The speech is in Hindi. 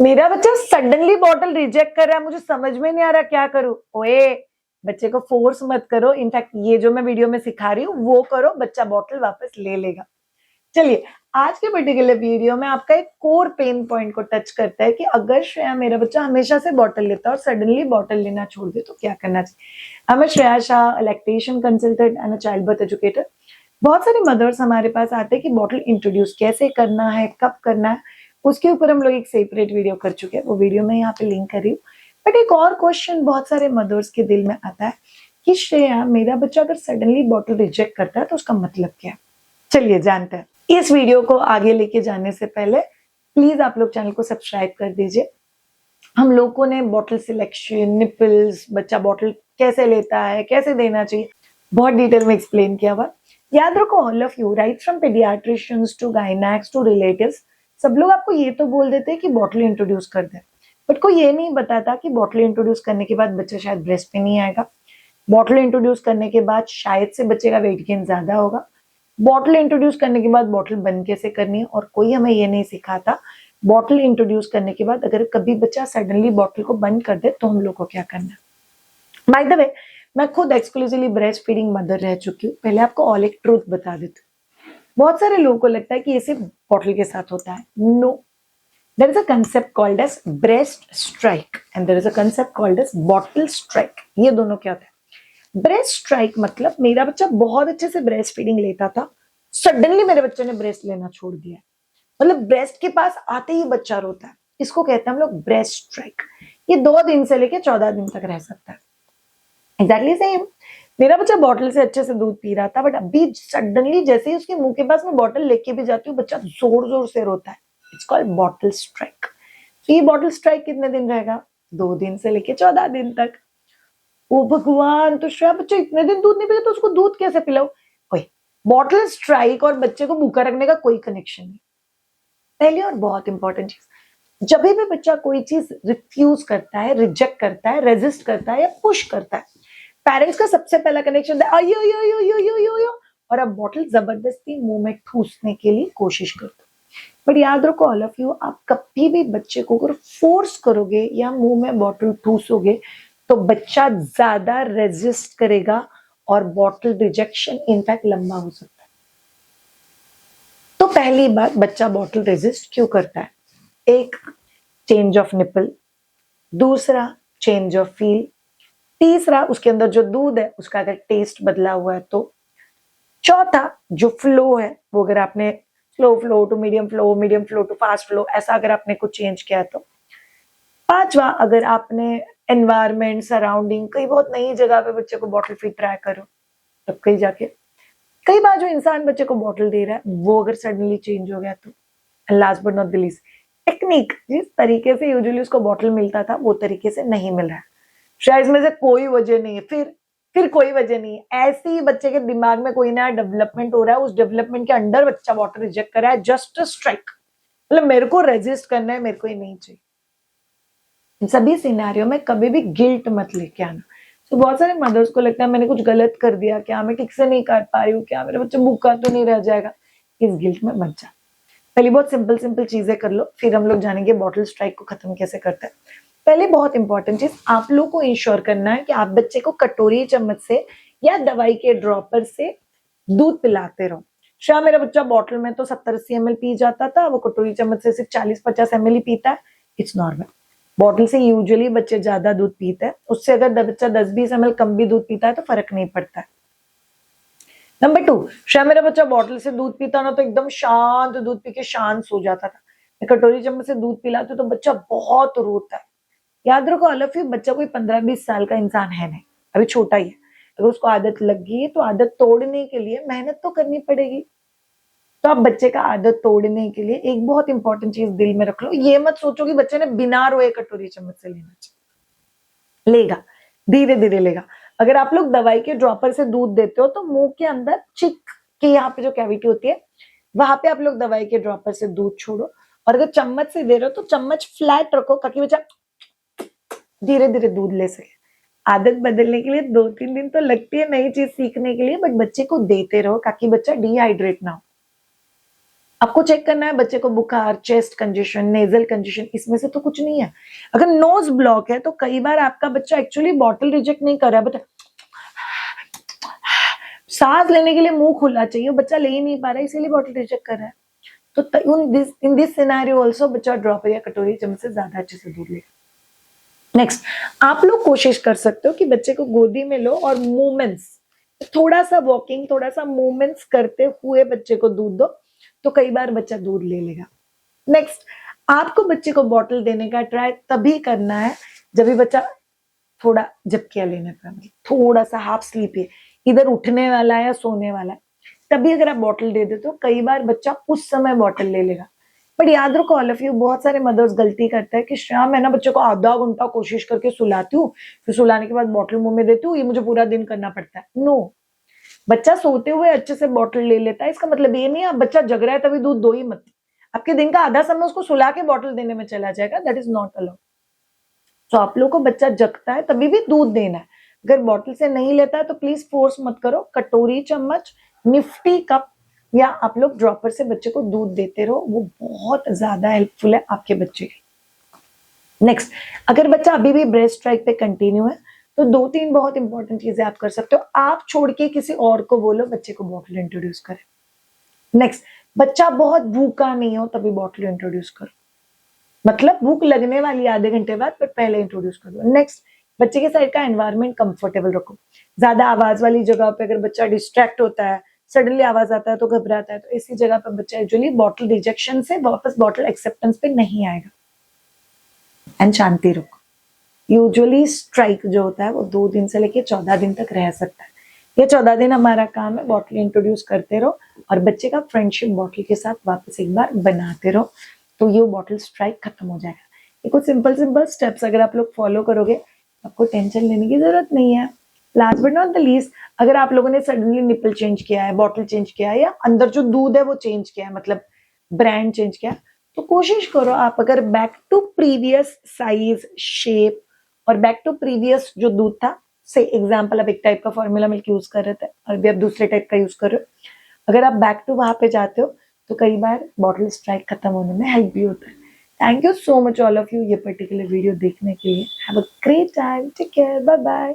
मेरा बच्चा सडनली बॉटल रिजेक्ट कर रहा है, मुझे समझ में नहीं आ रहा क्या करूं। ओए, बच्चे को फोर्स मत करो। इनफैक्ट ये जो मैं वीडियो में सिखा रही हूँ वो करो, बच्चा बॉटल वापस ले लेगा। चलिए, आज के पर्टिकुलर वीडियो में आपका एक कोर पेन पॉइंट को टच करता है कि अगर श्रेया, मेरा बच्चा हमेशा से बॉटल लेता है और सडनली बॉटल लेना छोड़ दे तो क्या करना चाहिए। मैं Shreya Shah, lactation consultant and child birth educator. बहुत सारे मदर्स हमारे पास आते हैं कि बॉटल इंट्रोड्यूस कैसे करना है, कब करना है, उसके ऊपर हम लोग एक सेपरेट वीडियो कर चुके हैं। वो वीडियो मैं यहाँ पे लिंक कर रही हूँ। बट एक और क्वेश्चन बहुत सारे मदर्स के दिल में आता है कि श्रेया, मेरा बच्चा अगर सडनली बॉटल रिजेक्ट करता है तो उसका मतलब क्या है। चलिए जानते हैं। इस वीडियो को आगे लेके जाने से पहले प्लीज आप लोग चैनल को सब्सक्राइब कर दीजिए। हम लोगों ने बॉटल सिलेक्शन, निपल्स, बच्चा बॉटल कैसे लेता है, कैसे देना चाहिए, बहुत डिटेल में एक्सप्लेन किया हुआ। याद रखो, all of you, right from paediatricians to gynaecs to relatives, सब लोग आपको ये तो बोल देते हैं कि बॉटल इंट्रोड्यूस कर दे, बट कोई ये नहीं बताता कि बॉटल इंट्रोड्यूस करने के बाद बच्चा शायद ब्रेस्ट पे नहीं आएगा। बॉटल इंट्रोड्यूस करने के बाद शायद से बच्चे का वेट गेन ज्यादा होगा। बॉटल इंट्रोड्यूस करने के बाद बॉटल बंद कैसे करनी है, और कोई हमें ये नहीं सिखाता बॉटल इंट्रोड्यूस करने के बाद अगर कभी बच्चा सडनली बॉटल को बंद कर दे तो हम लोग को क्या करना है। बाय द वे, मैं खुद एक्सक्लूसिवली ब्रेस्ट फीडिंग मदर रह चुकी हूँ। पहले आपको ऑल एक ट्रूथ बता देती हूँ। बहुत सारे लोगों को लगता है कि ये सिर्फ बॉटल के साथ होता है। No, there is a concept called as breast strike and there is a concept called as bottle strike. ये दोनों क्या होता है। ब्रेस्ट स्ट्राइक मतलब मेरा बच्चा बहुत अच्छे से ब्रेस्ट फीडिंग लेता था, सडनली मेरे बच्चे ने ब्रेस्ट लेना छोड़ दिया, मतलब ब्रेस्ट के पास आते ही बच्चा रोता है, इसको कहते हैं हम लोग ब्रेस्ट स्ट्राइक। ये 2 दिन से लेके 14 दिन तक रह सकता है। एग्जैक्टली सेम, मेरा बच्चा बॉटल से अच्छे से दूध पी रहा था, बट अभी सडनली जैसे ही उसके मुंह के पास मैं बॉटल लेके भी जाती हूँ, बच्चा जोर जोर से रोता है। It's called bottle strike. तो ये बॉटल स्ट्राइक कितने दिन रहेगा? 2 दिन से लेके 14 दिन तक। ओ भगवान, तो श्रेया बच्चा इतने दिन दूध नहीं पिएगा तो उसको दूध कैसे पिलाओ? ओए, बॉटल स्ट्राइक और बच्चे को भूखा रखने का कोई कनेक्शन नहीं। पहली और बहुत इंपॉर्टेंट चीज, जब भी बच्चा कोई चीज रिफ्यूज करता है, रिजेक्ट करता है, रेजिस्ट करता है या पुश करता है, पेरेंट्स का सबसे पहला कनेक्शन है अयो यो यो यो यो यो यो, और अब बॉटल जबरदस्ती मुंह में ठूसने के लिए कोशिश करते। बट याद रखो ऑल ऑफ यू, आप कभी भी बच्चे को अगर फोर्स करोगे या मुंह में बॉटल ठूसोगे तो बच्चा ज्यादा रेजिस्ट करेगा और बॉटल रिजेक्शन इनफैक्ट लंबा हो सकता है। तो पहली बात, बच्चा बॉटल रेजिस्ट क्यों करता है? एक, चेंज ऑफ निपल, दूसरा चेंज ऑफ फील, तीसरा उसके अंदर जो दूध है उसका अगर टेस्ट बदला हुआ है तो, चौथा जो फ्लो है वो अगर आपने slow flow to medium flow to fast flow ऐसा अगर आपने कुछ चेंज किया तो, पांचवा अगर आपने एनवायरमेंट, सराउंडिंग, कई बहुत नई जगह पे बच्चे को बॉटल फीड ट्राई करो, तब कहीं जाके कई बार जो इंसान बच्चे को बॉटल दे रहा है वो अगर सडनली चेंज हो गया तो, last but not the least, technique, जिस तरीके से यूजुअली उसको बॉटल मिलता था वो तरीके से नहीं मिल रहा है। शायद इसमें से कोई वजह नहीं है, फिर कोई वजह नहीं है, ऐसे ही बच्चे के दिमाग में कोई नया डेवलपमेंट हो रहा है, उस डेवलपमेंट के अंडर बच्चा बॉटल रिजेक्ट कर रहा है, जस्ट स्ट्राइक, मतलब मेरे को रेजिस्ट करना है, मेरे को ही नहीं चाहिए। इन सभी सिनेरियो में कभी भी गिल्ट मत लेके आना। तो बहुत सारे मदर्स को लगता है मैंने कुछ गलत कर दिया, क्या मैं ठीक से नहीं कर पा रही हूँ, क्या मेरा बच्चा भूखा तो नहीं रह जाएगा। इस गिल्ट में मत जा। पहले बहुत सिंपल चीजें कर लो, फिर हम लोग जानेंगे बॉटल स्ट्राइक को खत्म कैसे करते हैं। पहले बहुत इंपॉर्टेंट चीज, आप लोग को इंश्योर करना है कि आप बच्चे को कटोरी चम्मच से या दवाई के ड्रॉपर से दूध पिलाते रहो। शायद मेरा बच्चा बॉटल में तो 70-80 ml पी जाता था, वो कटोरी चम्मच से सिर्फ 40-50 ml ही पीता है। It's normal. बॉटल से यूजुअली बच्चे ज्यादा दूध पीते हैं, उससे अगर बच्चा 10-20 ml कम भी दूध पीता है तो फर्क नहीं पड़ता है। नंबर 2, शायद मेरा बच्चा बॉटल से दूध पीता ना तो एकदम शांत दूध पी के शांत सो जाता था, मैं कटोरी चम्मच से दूध पिलाती तो बच्चा बहुत रोता है। याद रखो ऑल ऑफ यू, बच्चा कोई 15-20 साल का इंसान है नहीं, अभी छोटा ही है। अगर उसको आदत लग गई तो आदत तोड़ने के लिए मेहनत तो करनी पड़ेगी। तो आप बच्चे का आदत तोड़ने के लिए एक बहुत इंपॉर्टेंट चीज दिल में रख लो, ये मत सोचो कि बच्चे ने बिना रोए कटोरी चम्मच से लेना चाहिए। लेगा, धीरे धीरे लेगा। अगर आप लोग दवाई के ड्रॉपर से दूध देते हो तो मुंह के अंदर चिक के यहाँ पे जो कैविटी होती है वहां पे आप लोग दवाई के ड्रॉपर से दूध छोड़ो, और अगर चम्मच से दे रहे हो तो चम्मच फ्लैट रखो ताकि बच्चा धीरे धीरे दूध ले सके। आदत बदलने के लिए 2-3 दिन तो लगती है नई चीज सीखने के लिए, बट बच्चे को देते रहो ताकि बच्चा डिहाइड्रेट ना हो। आपको चेक करना है बच्चे को बुखार, चेस्ट कंजेशन, नेजल कंजेशन, इसमें से तो कुछ नहीं है। अगर नोज ब्लॉक है तो कई बार आपका बच्चा एक्चुअली बॉटल रिजेक्ट नहीं कर रहा है, बट सांस लेने के लिए मुंह खुला चाहिए, बच्चा ले ही नहीं पा रहा है, इसीलिए बॉटल रिजेक्ट कर रहा है। तो इन दिस सिनेरियो ऑल्सो बच्चा ड्रॉपर या कटोरी चम्मच से ज्यादा अच्छे से दूध लेगा। नेक्स्ट, आप लोग कोशिश कर सकते हो कि बच्चे को गोदी में लो और मूवमेंट्स, थोड़ा सा वॉकिंग, थोड़ा सा मूवमेंट्स करते हुए बच्चे को दूध दो, तो कई बार बच्चा दूध ले लेगा। नेक्स्ट, आपको बच्चे को बॉटल देने का ट्राई तभी करना है जब भी बच्चा थोड़ा झपकियां लेने पर, थोड़ा सा हाफ स्लीप है, इधर उठने वाला है या सोने वाला है, तभी अगर आप बॉटल दे देते हो, कई बार बच्चा उस समय बॉटल ले लेगा। बट याद रखो ऑल ऑफ यू, बहुत सारे मदर्स गलती करते हैं कि श्रेया मैं ना बच्चे को आधा घंटा कोशिश करके सुलाती हूँ, फिर सुलाने के बाद बॉटल मुंह में देती हूँ, ये मुझे पूरा दिन करना पड़ता है। नो, बच्चा सोते हुए अच्छे से बॉटल ले लेता है, इसका मतलब ये नहीं है आप बच्चा जग रहा है तभी दूध दो ही मत। आपके दिन का आधा समय उसको सुला के बॉटल देने में चला जाएगा, दैट इज नॉट अलाउड। तो आप लोग को बच्चा जगता है तभी भी दूध देना है, अगर बॉटल से नहीं लेता है तो प्लीज फोर्स मत करो, कटोरी, चम्मच, निफ्टी कप या आप लोग ड्रॉपर से बच्चे को दूध देते रहो, वो बहुत ज्यादा हेल्पफुल है आपके बच्चे के। नेक्स्ट, अगर बच्चा अभी भी ब्रेस्ट स्ट्राइक पे कंटिन्यू है तो 2-3 बहुत इंपॉर्टेंट चीजें आप कर सकते हो। आप छोड़ के किसी और को बोलो बच्चे को बॉटल इंट्रोड्यूस करें। नेक्स्ट, बच्चा बहुत भूखा नहीं हो तभी बॉटल इंट्रोड्यूस करो, मतलब भूख लगने वाली आधे घंटे बाद, पर पहले इंट्रोड्यूस कर दो। नेक्स्ट, बच्चे के साइड का एनवायरनमेंट कंफर्टेबल रखो, ज्यादा आवाज वाली जगह पे अगर बच्चा डिस्ट्रैक्ट होता है, सडनली आवाज आता है तो घबराता है, तो ऐसी जगह पर बच्चा एक्चुअली बॉटल रिजेक्शन से वापस बॉटल एक्सेप्टेंस पे नहीं आएगा। एंड शांति रखो, यूजुअली स्ट्राइक जो होता है वो 2 दिन से लेके 14 दिन तक रह सकता है। ये 14 दिन हमारा काम है, बॉटल इंट्रोड्यूस करते रहो और बच्चे का फ्रेंडशिप बॉटल के साथ वापस एक बार बनाते रहो, तो ये बॉटल स्ट्राइक खत्म हो जाएगा। ये कुछ सिंपल स्टेप्स अगर आप लोग फॉलो करोगे, आपको टेंशन लेने की जरूरत नहीं है। Last but not the least, अगर आप लोगों ने सडनली निपल चेंज किया है, बॉटल चेंज किया है, या अंदर जो दूध है वो चेंज किया है, मतलब ब्रांड चेंज किया, तो कोशिश करो आप अगर back to previous size, shape और बैक टू प्रीवियस जो दूध था, से एग्जाम्पल आप एक टाइप का फॉर्मूला मिल्क यूज कर रहे थे और अभी आप दूसरे टाइप का यूज कर रहे हो, अगर आप बैक टू वहां पे जाते हो तो कई बार बॉटल स्ट्राइक खत्म होने में हेल्प भी होता है। Thank you so much all of you ये पर्टिकुलर वीडियो देखने के लिए। Have a great time, take care, bye bye.